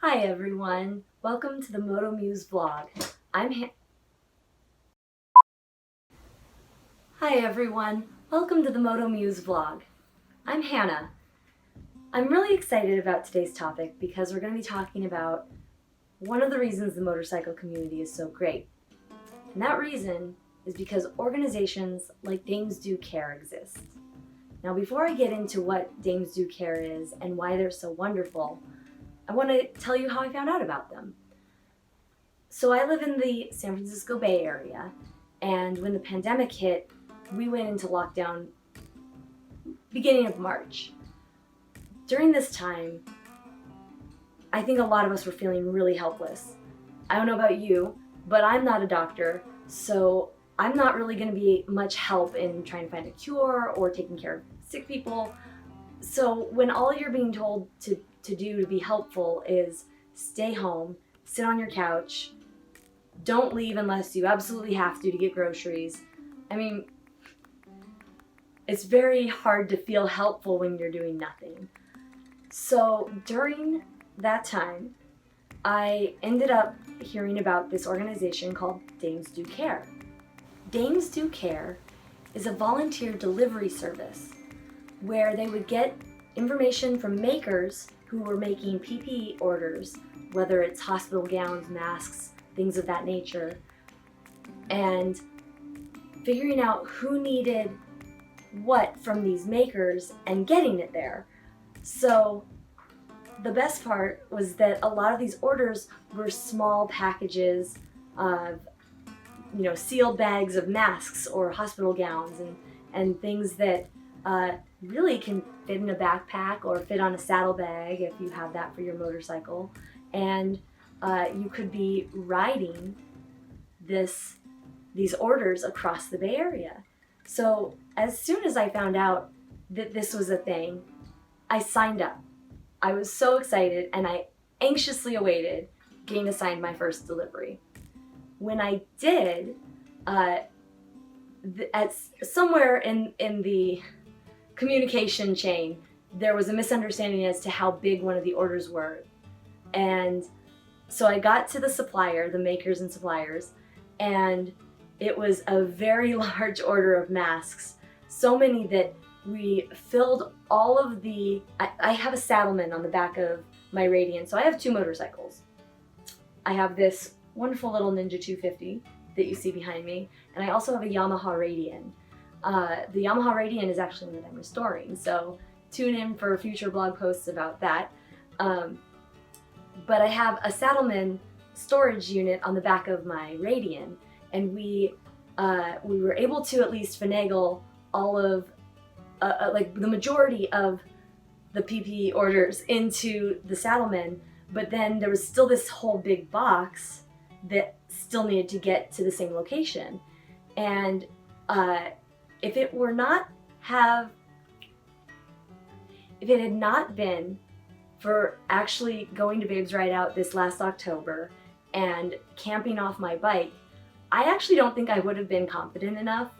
Hi everyone, welcome to the Moto Muse vlog. Hi everyone, welcome to the Moto Muse vlog. I'm Hannah. I'm really excited about today's topic because we're going to be talking about one of the reasons the motorcycle community is so great. And that reason is because organizations like Dames Do Care exist. Now before I get into what Dames Do Care is and why they're so wonderful, I want to tell you how I found out about them. So I live in the San Francisco Bay Area, and when the pandemic hit, we went into lockdown beginning of March. During this time, I think a lot of us were feeling really helpless. I don't know about you, but I'm not a doctor, so I'm not really going to be much help in trying to find a cure or taking care of sick people. So when all you're being told to do to be helpful is stay home, sit on your couch, don't leave unless you absolutely have to get groceries. I mean, it's very hard to feel helpful when you're doing nothing. So during that time, I ended up hearing about this organization called Dames Do Care. Dames Do Care is a volunteer delivery service where they would get information from makers who were making PPE orders, whether it's hospital gowns, masks, things of that nature, and figuring out who needed what from these makers and getting it there. So the best part was that a lot of these orders were small packages of, sealed bags of masks or hospital gowns and things that really can fit in a backpack or fit on a saddlebag if you have that for your motorcycle. And you could be riding these orders across the Bay Area. So as soon as I found out that this was a thing, I signed up. I was so excited and I anxiously awaited getting assigned my first delivery. When I did, at somewhere in the communication chain, there was a misunderstanding as to how big one of the orders were. And so I got to the supplier, the makers and suppliers, and it was a very large order of masks. So many that we filled all of I have a Saddleman on the back of my Radian, so I have two motorcycles. I have this wonderful little Ninja 250 that you see behind me, and I also have a Yamaha Radian. The Yamaha Radian is actually one that I'm restoring, so tune in for future blog posts about that. But I have a Saddleman storage unit on the back of my Radian, and we were able to at least finagle all of like the majority of the PPE orders into the Saddleman, but then there was still this whole big box that still needed to get to the same location. And if it had not been for actually going to Babes Ride Out this last October and camping off my bike, I actually don't think I would have been confident enough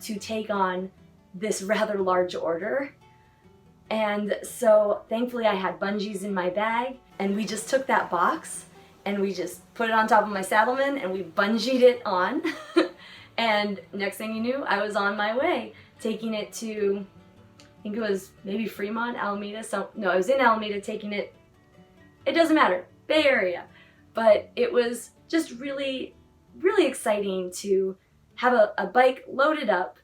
to take on this rather large order. And so thankfully I had bungees in my bag, and we just took that box and we just put it on top of my Saddleman and we bungeed it on. And next thing you knew, I was on my way, taking it to, I think it was maybe Fremont, Alameda. No, I was in Alameda taking it. It doesn't matter, Bay Area. But it was just really, really exciting to have a bike loaded up,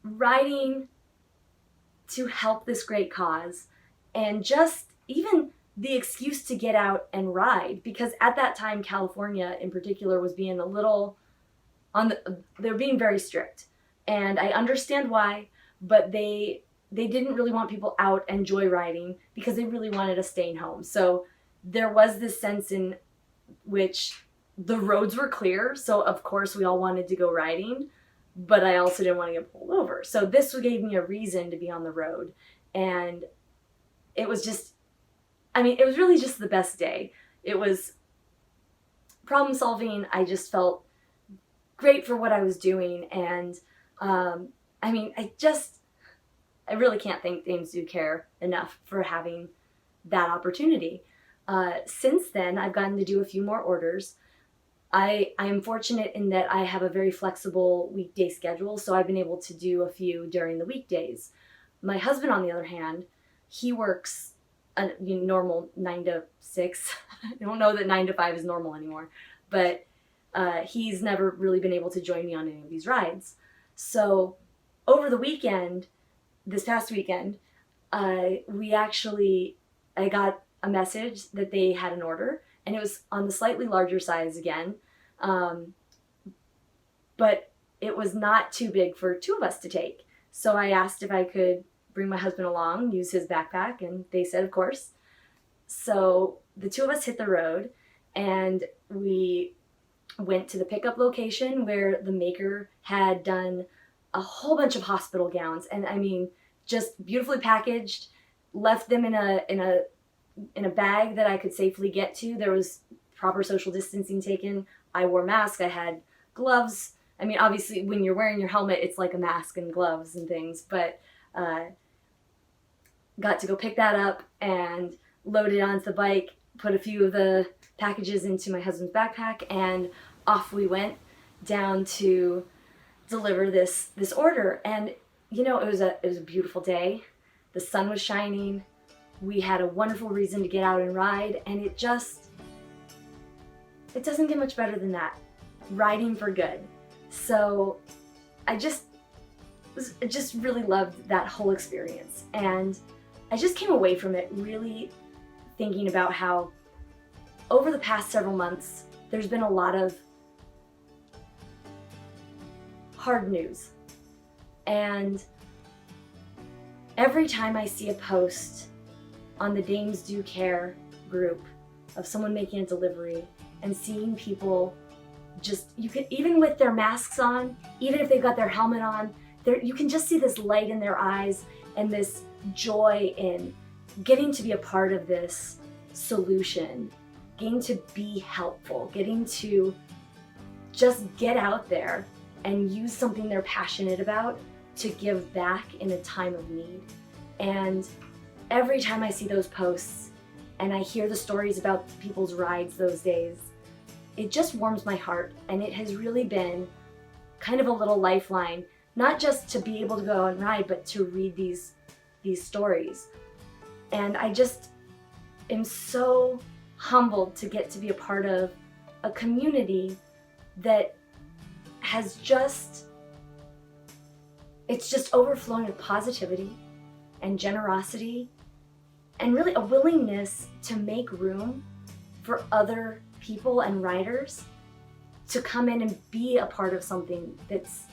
riding to help this great cause, and just even the excuse to get out and ride, because at that time California in particular was being a little they're being very strict, and I understand why, but they didn't really want people out and joyriding because they really wanted us staying home. So there was this sense in which the roads were clear, so of course we all wanted to go riding, but I also didn't want to get pulled over. So this gave me a reason to be on the road, and it was it was really just the best day. It was problem solving. I just felt great for what I was doing, and I really can't thank Dames Do Care enough for having that opportunity. Since then, I've gotten to do a few more orders. I am fortunate in that I have a very flexible weekday schedule, so I've been able to do a few during the weekdays. My husband, on the other hand, he works a normal 9 to 6. I don't know that 9 to 5 is normal anymore, but he's never really been able to join me on any of these rides. So over the weekend, this past weekend, I got a message that they had an order, and it was on the slightly larger size again, but it was not too big for two of us to take. So I asked if I could bring my husband along, use his backpack, and they said of course. So the two of us hit the road, and we went to the pickup location where the maker had done a whole bunch of hospital gowns, and I mean, just beautifully packaged, left them in a bag that I could safely get to. There was proper social distancing taken. I wore masks, I had gloves. I mean, obviously when you're wearing your helmet, it's like a mask and gloves and things, but got to go pick that up and load it onto the bike, put a few of the packages into my husband's backpack, and off we went down to deliver this order. And you know, it was a beautiful day. The sun was shining. We had a wonderful reason to get out and ride, and it doesn't get much better than that. Riding for good. So I just really loved that whole experience, and I just came away from it really thinking about how over the past several months there's been a lot of hard news, and every time I see a post on the Dames Do Care group of someone making a delivery and seeing people just, you can, even with their masks on, even if they've got their helmet on, you can just see this light in their eyes and this joy in getting to be a part of this solution, getting to be helpful, getting to just get out there and use something they're passionate about to give back in a time of need. And every time I see those posts and I hear the stories about people's rides those days, it just warms my heart, and it has really been kind of a little lifeline, not just to be able to go and ride, but to read these stories. And I just am so humbled to get to be a part of a community that has it's just overflowing with positivity and generosity and really a willingness to make room for other people and riders to come in and be a part of something that's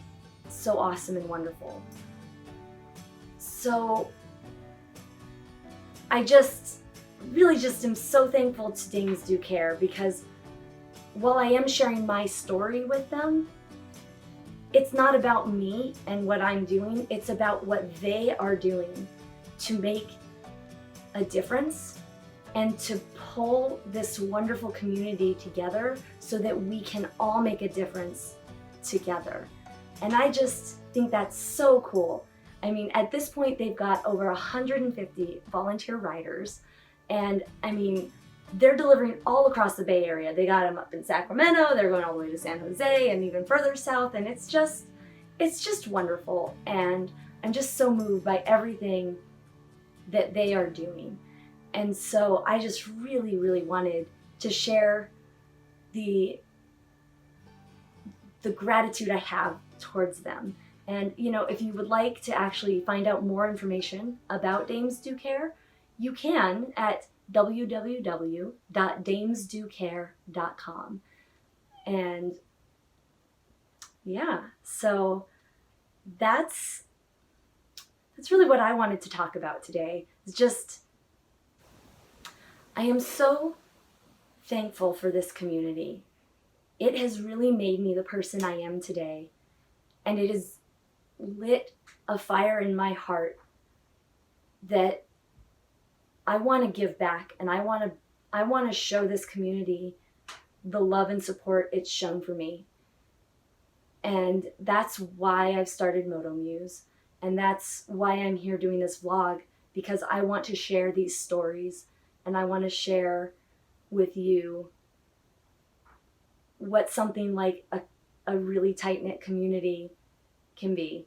so awesome and wonderful. So I really am so thankful to Dames Do Care, because while I am sharing my story with them, it's not about me and what I'm doing, it's about what they are doing to make a difference and to pull this wonderful community together so that we can all make a difference together. And I just think that's so cool. I mean, at this point, they've got over 150 volunteer riders, and I mean, they're delivering all across the Bay Area. They got them up in Sacramento, they're going all the way to San Jose and even further south, and it's just wonderful. And I'm just so moved by everything that they are doing. And so I just really, really wanted to share the gratitude I have towards them. And you know, if you would like to actually find out more information about Dames Do Care, you can at www.damesdocare.com. And yeah, so that's really what I wanted to talk about today. It's just, I am so thankful for this community. It has really made me the person I am today, and it has lit a fire in my heart that I want to give back, and I want to show this community the love and support it's shown for me. And that's why I've started Moto Muse, and that's why I'm here doing this vlog, because I want to share these stories, and I want to share with you what something like a really tight-knit community can be.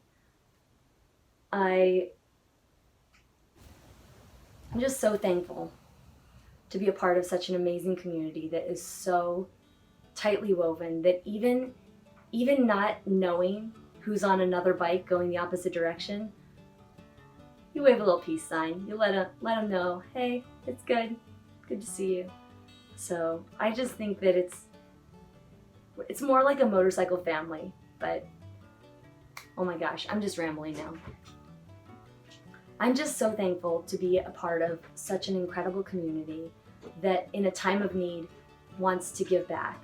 I'm just so thankful to be a part of such an amazing community that is so tightly woven that even not knowing who's on another bike going the opposite direction, you wave a little peace sign. You let them know, hey, it's good to see you. So I just think that it's more like a motorcycle family, but oh my gosh, I'm just rambling now. I'm just so thankful to be a part of such an incredible community that in a time of need wants to give back.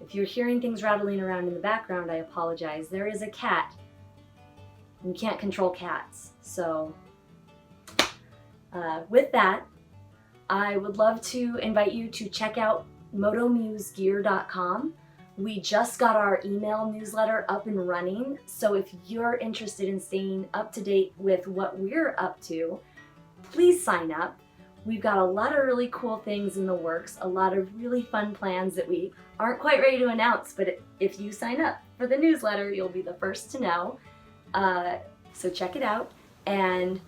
If you're hearing things rattling around in the background, I apologize. There is a cat. You can't control cats. So with that, I would love to invite you to check out motomusegear.com. We just got our email newsletter up and running, so if you're interested in staying up to date with what we're up to, please sign up. We've got a lot of really cool things in the works, a lot of really fun plans that we aren't quite ready to announce, but if you sign up for the newsletter, you'll be the first to know. So check it out, and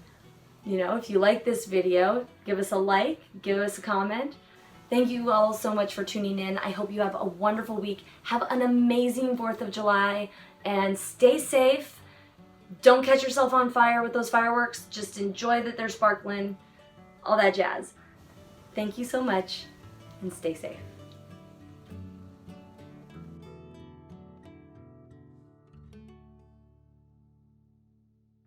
if you like this video, give us a like, give us a comment. Thank you all so much for tuning in. I hope you have a wonderful week. Have an amazing 4th of July and stay safe. Don't catch yourself on fire with those fireworks. Just enjoy that they're sparkling, all that jazz. Thank you so much and stay safe.